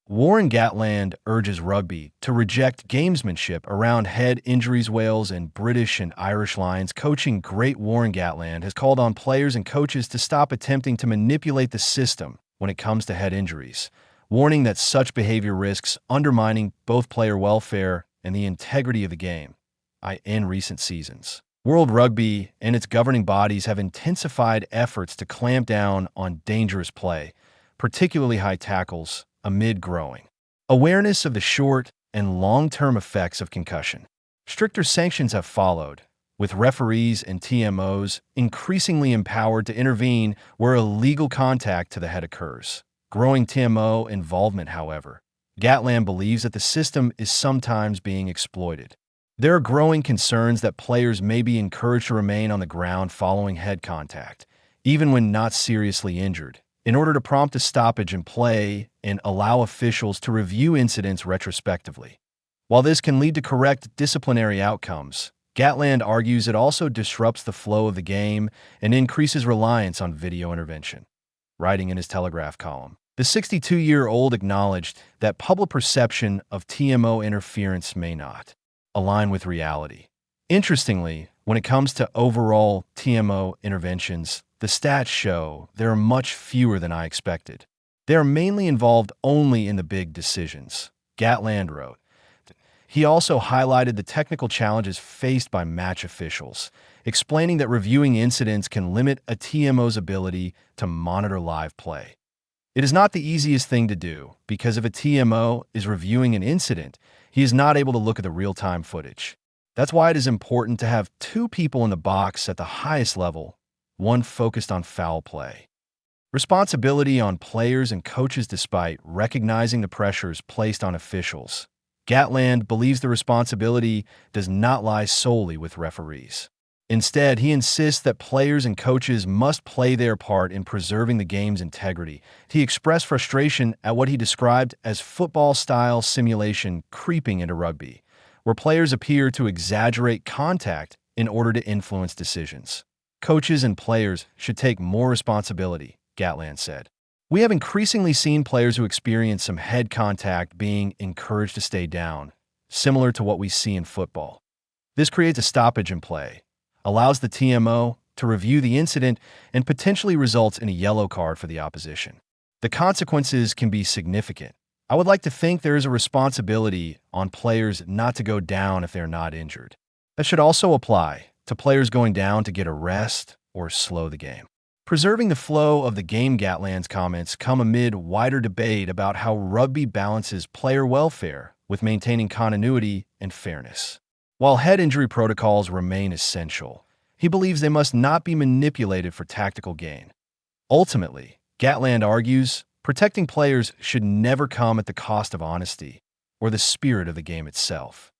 Warren Gatland urges rugby to reject gamesmanship around head injuries. Wales and British and Irish Lions coaching great Warren Gatland has called on players and coaches to stop attempting to manipulate the system when it comes to head injuries, warning that such behavior risks undermining both player welfare and the integrity of the game. In recent seasons, World Rugby and its governing bodies have intensified efforts to clamp down on dangerous play, particularly high tackles, amid growing awareness of the short and long-term effects of concussion. Stricter sanctions have followed, with referees and TMOs increasingly empowered to intervene where illegal contact to the head occurs. Growing TMO involvement, however, Gatland believes that the system is sometimes being exploited. There are growing concerns that players may be encouraged to remain on the ground following head contact, even when not seriously injured, in order to prompt a stoppage in play and allow officials to review incidents retrospectively. While this can lead to correct disciplinary outcomes, Gatland argues it also disrupts the flow of the game and increases reliance on video intervention. Writing in his Telegraph column, the 62-year-old acknowledged that public perception of TMO interference may not align with reality. Interestingly, when it comes to overall TMO interventions, the stats show there are much fewer than I expected. They are mainly involved only in the big decisions, Gatland wrote. He also highlighted the technical challenges faced by match officials, explaining that reviewing incidents can limit a TMO's ability to monitor live play. It is not the easiest thing to do, because if a TMO is reviewing an incident, he is not able to look at the real-time footage. That's why it is important to have two people in the box at the highest level, one focused on foul play. Responsibility on players and coaches. Despite recognizing the pressures placed on officials, Gatland believes the responsibility does not lie solely with referees. Instead, he insists that players and coaches must play their part in preserving the game's integrity. He expressed frustration at what he described as football-style simulation creeping into rugby, where players appear to exaggerate contact in order to influence decisions. Coaches and players should take more responsibility, Gatland said. We have increasingly seen players who experience some head contact being encouraged to stay down, similar to what we see in football. This creates a stoppage in play, allows the TMO to review the incident, and potentially results in a yellow card for the opposition. The consequences can be significant. I would like to think there is a responsibility on players not to go down if they are not injured. That should also apply to players going down to get a rest or slow the game. Preserving the flow of the game. Gatland's comments come amid wider debate about how rugby balances player welfare with maintaining continuity and fairness. While head injury protocols remain essential, he believes they must not be manipulated for tactical gain. Ultimately, Gatland argues, protecting players should never come at the cost of honesty or the spirit of the game itself.